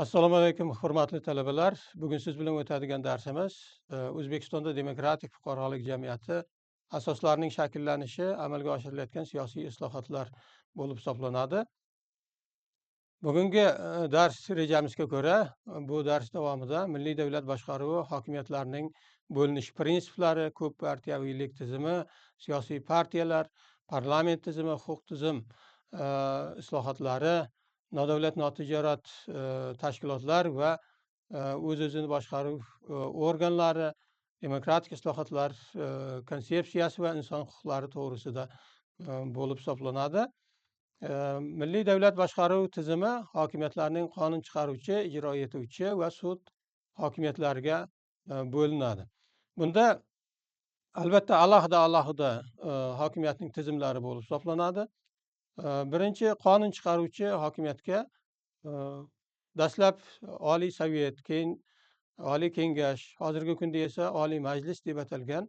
Assalomu alaykum, hurmatli talabalar. Bugun siz bilan o'tadigan darsimiz O'zbekistonda demokratik fuqarolik jamiyati asoslarining shakllanishi, amalga oshirilayotgan siyosiy islohotlar bo'lib hisoblanadi. Bugungi dars rejamizga ko'ra, bu dars davomida milliy davlat boshqaruvi hokimiyatlarining bo'linish prinsiplari, ko'p partiyaviylik tizimi, siyosiy partiyalar, parlament tizimi, huquq tizim islohotlari, nodavlat notijorat tashkilotlar va o'z-o'zini boshqaruv organlari, demokratik islohotlar konsepsiyasi va inson huquqlari to'g'risida bo'lib hisoblanadi. Milliy davlat boshqaruv tizimi hokimiyatlarning qonun chiqaruvchi, ijro etuvchi va sud hokimiyatlariga bo'linadi. Bunda albatta alohida hokimiyatning tizimlari bo'lib hisoblanadi. Birinchi qonun chiqaruvchi hokimiyatga dastlab Oliy Sovet, keyin Oliy Kengash, hozirgi kunda esa Oliy Majlis deb atalgan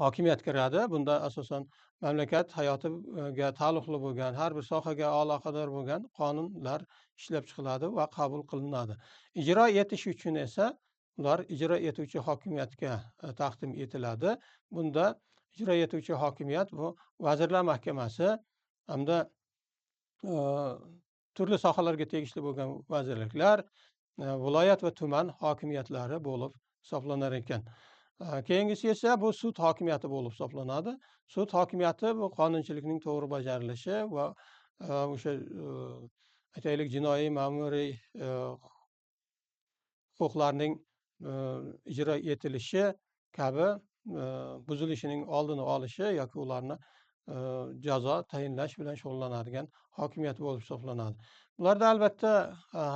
hokimiyat kiradi. Bunda asosan mamlakat hayotiga taalluqli bo'lgan, har bir sohaga aloqador bo'lgan qonunlar ishlab chiqiladi va qabul qilinadi. Ijro etish uchun esa ular ijro etuvchi hokimiyatga taqdim etiladi. Bunda ijro etuvchi hokimiyat bu Vazirlar Mahkamasi hamda turli sohalarga tegishli bo'lgan vazirliklar, viloyat va tuman hokimiyatlari bo'lib hisoblanar ekan. Keyingisi esa bu sud hokimiyati bo'lib hisoblanadi. Sud hokimiyati bu qonunchilikning to'g'ri bajarilishi va o'sha aytaylik jinoiy, ma'muriy huquqlarning ijro etilishi kabi buzilishining oldini olishi yoki ularni jazo tayinlash bilan shug'ullanadigan hokimiyat bo'lib hisoblanadi. Bularda albatta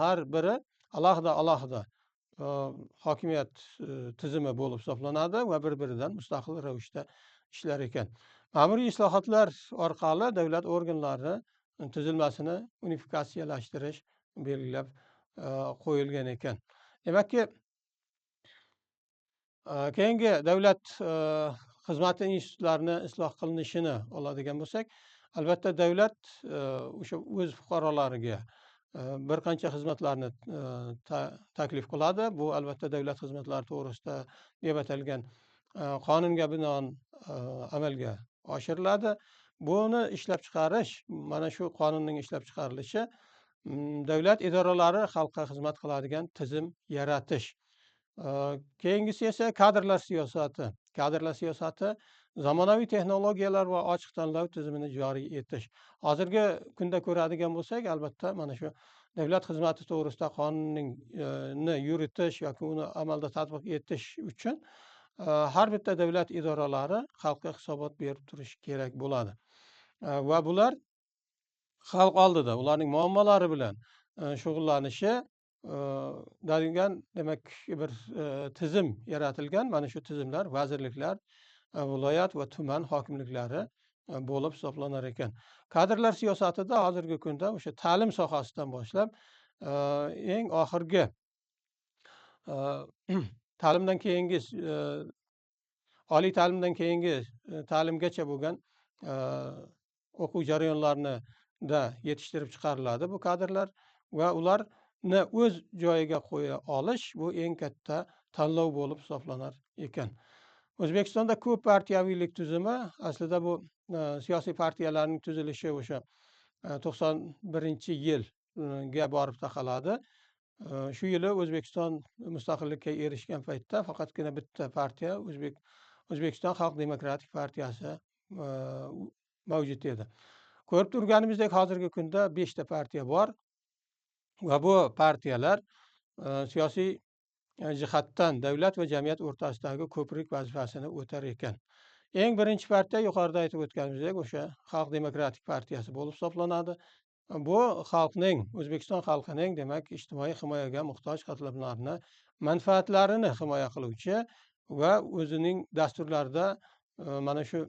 har biri alohida hokimiyat tizimi bo'lib hisoblanadi va bir-biridan mustaqil ravishda ishlar ekan. Ma'muriy islohotlar orqali davlat organlari tuzilmasini unifikatsiyalashtirish belgilab qo'yilgan ekan. Demakki, keyingi davlat xizmati institutlarini isloh qilinishini oladigan bo'lsak, albatta davlat o'sha o'z fuqarolariga bir qancha xizmatlarni taklif qiladi. Bu albatta davlat xizmatlari to'g'risida deb atalgan qonunga binoan amalga oshiriladi. Buni ishlab chiqarish, mana shu qonunning ishlab chiqarilishi davlat idoralari xalqqa xizmat qiladigan tizim yaratish. Keyingisi esa kadrlar siyosati. Kadrlar siyosati zamonaviy texnologiyalar va ochiq tanlov tizimini joriy etish. Hozirgi kunda ko'radigan bo'lsak, albatta mana shu davlat xizmati to'g'risida qonunni yuritish yoki uni amalda tatbiq etish uchun har bitta davlat idoralari xalqqa hisobot berib turishi kerak bo'ladi. Va bular xalq oldida ularning muammolari bilan shug'ullanishi demak bir tizim yaratilgan. Mana shu tizimlar vazirliklar, viloyat va tuman hokimliklari bo'lib hisoblanar ekan. Kadrlar siyosatida hozirgi kunda o'sha ta'lim sohasidan boshlab eng oxirgi ta'limdan keyingi oliy ta'limdan keyingi ta'limgacha bo'lgan o'quv jarayonlarida yetishtirib chiqariladi bu kadrlar va ularni o'z joyiga qo'ya olish bu eng katta tanlov bo'lib hisoblanar ekan. O'zbekistonda ko'p partiyaviylik tuzumi aslida bu siyosiy partiyalarning tuzilishi o'sha 91-yilga borib taqaladi. Shu yili O'zbekiston mustaqillikka erishgan paytda faqatgina bitta partiya O'zbekiston Xalq demokratik partiyasi mavjud edi. Ko'rib turganimizdek hozirgi kunda 5 ta partiya bor va bu partiyalar siyosiy jihatdan davlat va jamiyat o'rtasidagi ko'prik vazifasini o'tar ekan. Eng birinchi partiya yuqorida aytib o'tganimizdek o'sha Xalq demokratik partiyasi bo'lib hisoblanadi. Bu O'zbekiston xalqining demak ijtimoiy himoyaga muhtoj qatlamlarni manfaatlarini himoya qiluvchi va o'zining dasturlarida mana shu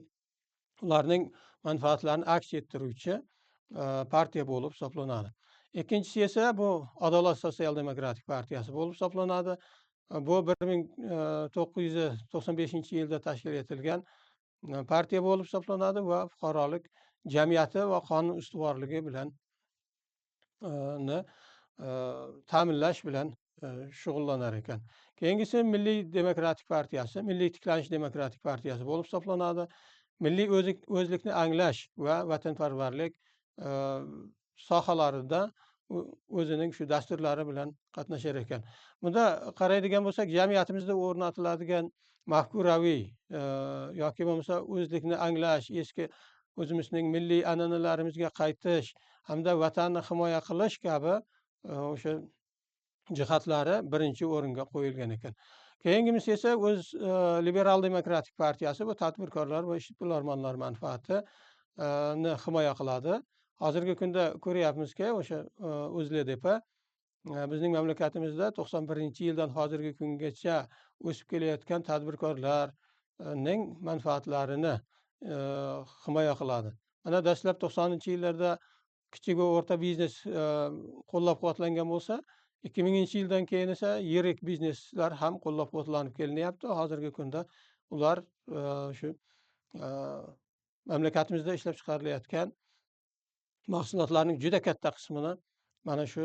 ularning manfaatlarini aks ettiruvchi partiya bo'lib hisoblanadi. Ikkinchisi esa bu Adolat sotsial-demokratik partiyasi bo'lib hisoblanadi. Bu 1995-yilda tashkil etilgan partiya bo'lib hisoblanadi va fuqarolik jamiyati va qonun ustuvorligi bilan ni ta'minlash bilan shug'ullanar ekan. Keyingisi Milliy demokratik partiyasi, Milliy tiklanish demokratik partiyasi bo'lib hisoblanadi. Milliy o'zlikni anglash va vatanparvarlik sohalarida o'zining shu dasturlari bilan qatnashar ekan. Bunda qaraydigan bo'lsak, jamiyatimizda o'rnatiladigan mafkuraviy yoki bo'lmasa o'zlikni anglash, eski o'zimizning milliy an'analarimizga qaytish hamda vatanni himoya qilish kabi o'sha jihatlari birinchi o'ringa qo'yilgan ekan. Keyingisi esa o'z Liberal demokratik partiyasi bu tadbirkorlar va ishbilarmonlar manfaatini himoya qiladi. Hozirgi kunda ko'ryapmizki, o'sha O'zLDP bizning mamlakatimizda 91-yildan hozirgi kungacha o'sib kelayotgan tadbirkorlarning manfaatlarini himoya qiladi. Mana dastlab 90-yillarda kichik va o'rta biznes qo'llab-quvvatlangan bo'lsa, 2000-yildan keyin esa yirik bizneslar ham qo'llab-quvvatlanib kelinyapti. Hozirgi kunda ular shu mamlakatimizda ishlab chiqarilayotgan mahsulotlarning juda katta qismini mana shu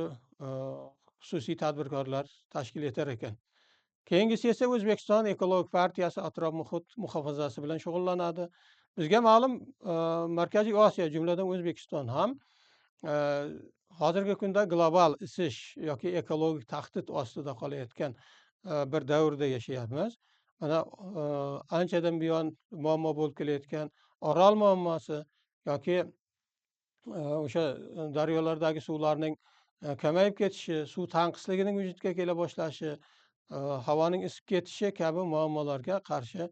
xususiy tadbirkorlar tashkil etar ekan. Keyingisi esa O'zbekiston ekologik partiyasi atrof muhit muhofazasi bilan shug'ullanadi. Bizga ma'lum, Markaziy Osiyo, jumladan O'zbekiston ham hozirgi kunda global isish yoki ekologik tahdid ostida qolayotgan bir davrda yashayapmiz. Mana anchadan buyon muammo bo'lib kelayotgan Orol muammosi yoki o'sha daryolardagi suvlarning kamayib ketishi, suv tanqisligining vujudga kela boshlashi, havoning isib ketishi kabi muammolarga qarshi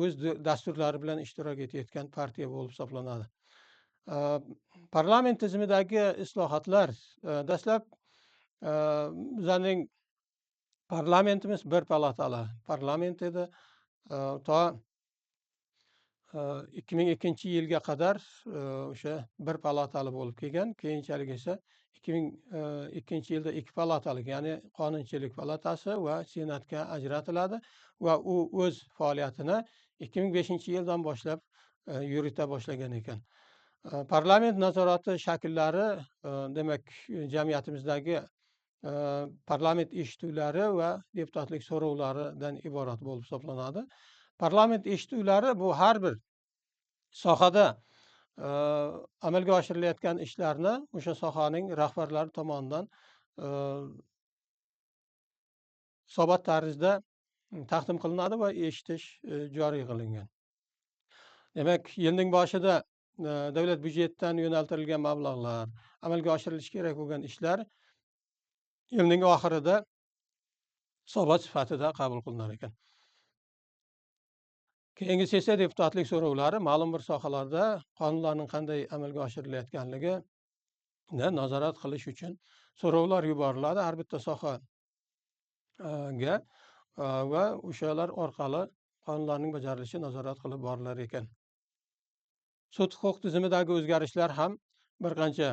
o'z dasturlari bilan ishtirok etayotgan partiya bo'lib hisoblanadi. Parlament tizimidagi islohotlar dastlab bizning parlamentimiz bir palatali parlament edi. To 2002-yilga qadar o'sha bir palatali bo'lib kelgan. Keyinchalik esa 2002-yilda ikki palatali, ya'ni Qonunchilik palatasi va Senatga ajratiladi va u o'z faoliyatini 2005-yildan boshlab yurita boshlagan ekan. Parlament nazorati shakllari demak jamiyatimizdagi parlament eshituvlari va deputatlik so'rovlaridan iborat bo'lib hisoblanadi. Parlament eshituvlari bu har bir sohada amalga oshirilayotgan ishlarni o'sha sohaning rahbarlari tomonidan hisobot tarzida taqdim qilinadi va eshitish joriy qilingan. Demak, yilning boshida davlat byudjetidan yo'naltirilgan mablag'lar, amalga oshirilishi kerak bo'lgan ishlar yilning oxirida hisobot sifatida qabul qilinar ekan. Keyingisi esa deputatlik so'rovlari ma'lum bir sohalarda qonunlarning qanday amalga oshirilayotganligini nazorat qilish uchun so'rovlar yuboriladi har bitta sohaga va o'shalar orqali qonunlarning bajarilishi nazorat qilib borilar ekan. Sud huquq tizimidagi o'zgarishlar ham bir qancha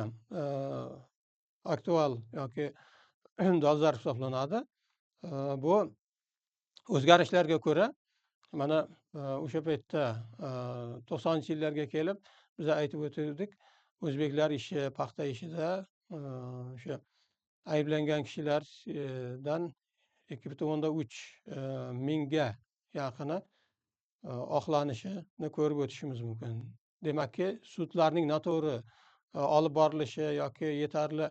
aktual yoki dolzarb hisoblanadi. Bu o'zgarishlarga ko'ra mana o'sha paytda 90-yillarga kelib biz aytib o'tgandik, o'zbeklar ishi, paxta ishida o'sha ayblangan kishilardan 2,3 mingga yaqini oqlanishini ko'rib o'tishimiz mumkin. Demakki, sudlarning noto'g'ri olib borilishi yoki yetarli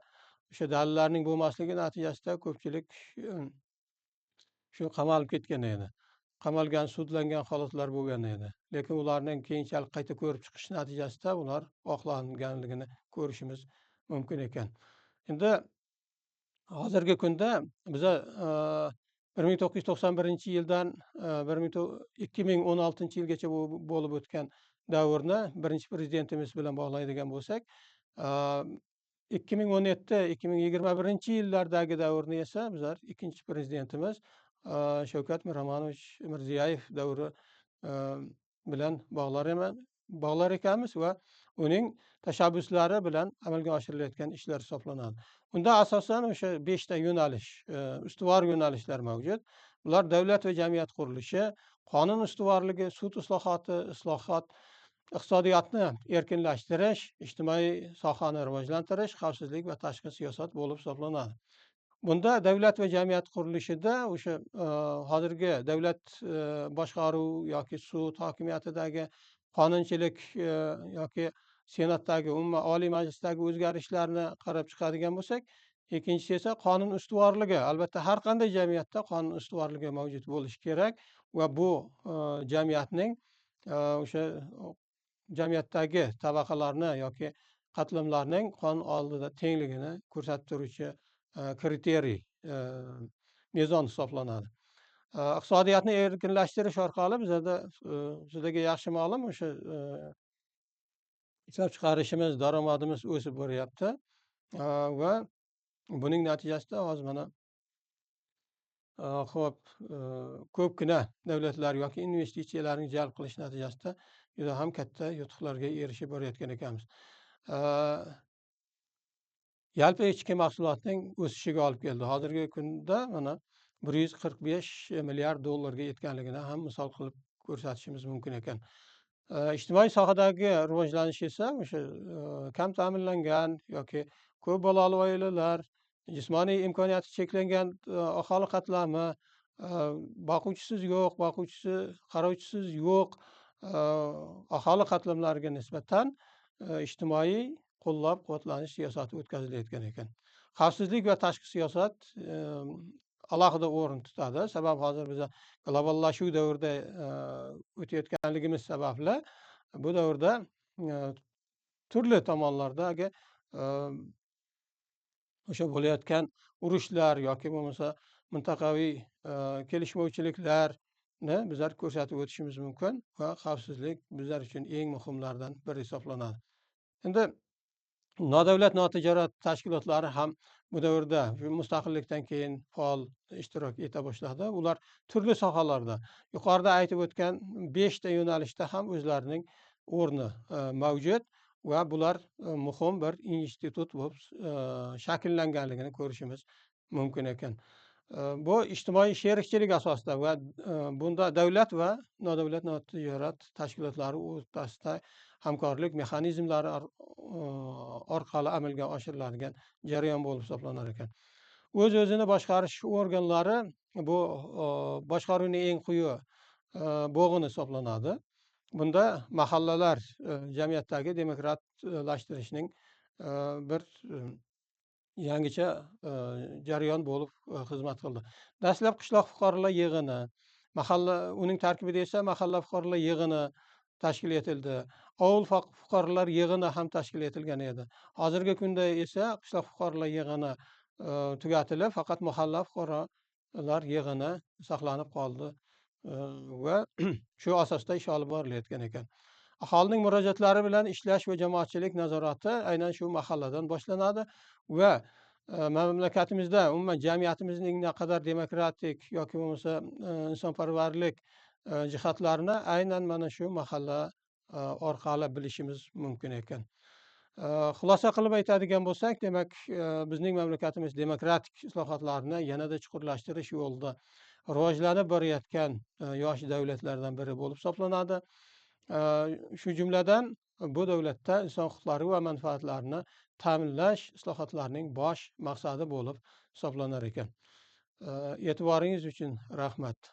o'sha dalillarning bo'lmasligi natijasida ko'pchilik shu qamalib ketgan edi. Qamalgan, sudlangan holatlar bo'lgan edi. Lekin ularning keyinchalik qayta ko'rib chiqish natijasida ular oqlanganligini ko'rishimiz mumkin ekan. Endi hozirgi kunda biza 1991-yildan 2016-yilgacha bo'lib o'tgan davrni birinchi prezidentimiz bilan bog'laydigan bo'lsak, 2017-2021-yillardagi davrni esa bizlar ikkinchi prezidentimiz Shavkat Miromonovich Mirziyoyev davri bilan bog'lar ekanmiz va uning tashabbuslari bilan amalga oshirilayotgan ishlar hisoblanadi. Unda asosan o'sha 5 ta yo'nalish, ustuvor yo'nalishlar mavjud. Bular davlat va jamiyat qurilishi, qonun ustuvorligi, sud islohoti, iqtisodiyotni erkinlashtirish, ijtimoiy sohani rivojlantirish, xavfsizlik va tashqi siyosat bo'lib hisoblanadi. Bunda davlat va jamiyat qurilishida o'sha hozirgi davlat boshqaruv yoki sud hokimiyatidagi qonunchilik yoki senatdagi umuman oliy majlisdagi o'zgarishlarni qarab chiqadigan bo'lsak, ikkinchisi esa qonun ustuvorligi. Albatta har qanday jamiyatda qonun ustuvorligi mavjud bo'lishi kerak va bu jamiyatning o'sha jamiyatdagi tabaqalarni yoki qatlamlarning qonun oldida tengligini ko'rsatib turuvchi kriteriy, mezon hisoblanadi. Iqtisodiyotni erkinlashtirish orqali bizga yaxshi ma'lum o'sha ishlab chiqarishimiz, daromadimiz o'sib boryapti va buning natijasida hozir mana ko'pgina davlatlar yoki investitsiyalarni jalb qilish natijasida juda ham katta yutuqlarga erishib borayotgan ekanmiz. Yalpi ichki mahsulotning o'sishiga olib keldi. Hozirgi kunda mana 145 milliard dollarga yetganligini ham misol qilib ko'rsatishimiz mumkin ekan. Ijtimoiy sohadagi rivojlanish esa o'sha kam ta'minlangan yoki ko'p bolali oilalar, jismoniy imkoniyati cheklangan aholi qatlami, boquvchisiz yo'q, qarovchisiz yo'q aholi qatlamlariga nisbatan ijtimoiy qo'llab-quvvatlanish siyosati o'tkazilayotgan ekan. Xavfsizlik va tashqi siyosat alohida o'rin tutadi. Sabab hozir biz globallashuv davrida o'tayotganligimiz sababli bu davrda turli tomonlardagi o'sha bo'layotgan urushlar yoki bo'lmasa mintaqaviy kelishmovchiliklarni bizlar ko'rsatib o'tishimiz mumkin va xavfsizlik bizlar uchun eng muhimlardan biri hisoblanadi. Endi nodavlat notijorat tashkilotlari ham bu davrda mustaqillikdan keyin faol ishtirok eta boshladi. Ular turli sohalarda yuqorida aytib o'tgan 5 ta yo'nalishda ham o'zlarining o'rni mavjud va bular muhim bir institut bo'lib shakllanganligini ko'rishimiz mumkin ekan. Bu ijtimoiy sherikchilik asosida va bunda davlat va nodavlat notijorat tashkilotlari o'rtasida hamkorlik mexanizmlari orqali amalga oshiriladigan jarayon bo'lib hisoblanar ekan. O'z-o'zini boshqarish organlari bu boshqaruvning eng quyi bo'g'ini hisoblanadi. Bunda mahallalar jamiyatdagi demokratlashtirishning bir yangicha jarayon bo'lib xizmat qildi. Dastlab qishloq fuqarolar yig'ini, uning tarkibida esa mahalla fuqarolar yig'ini tashkil etildi. Ovul fuqarolar yig'ini ham tashkil etilgan edi. Hozirgi kunda esa qishloq fuqarolar yig'ini tugatilib, faqat mahalla fuqarolar yig'ini saqlanib qoldi va shu asosda ish olib borilayotgan ekan. Aholining murojaatlari bilan ishlash va jamoatchilik nazorati aynan shu mahalladan boshlanadi va mamlakatimizda umuman jamiyatimizning naqadar demokratik yoki bo'lmasa insonparvarlik jihatlarini aynan mana shu mahalla orqali bilishimiz mumkin ekan. Xulosa qilib aytadigan bo'lsak, demak bizning mamlakatimiz demokratik islohotlarni yanada chuqurlashtirish yo'lida rivojlanib borayotgan yosh davlatlardan biri bo'lib hisoblanadi. Shu jumladan bu davlatda inson huquqlari va manfaatlarini ta'minlash islohotlarning bosh maqsadi bo'lib hisoblanar ekan. E'tiboringiz uchun rahmat.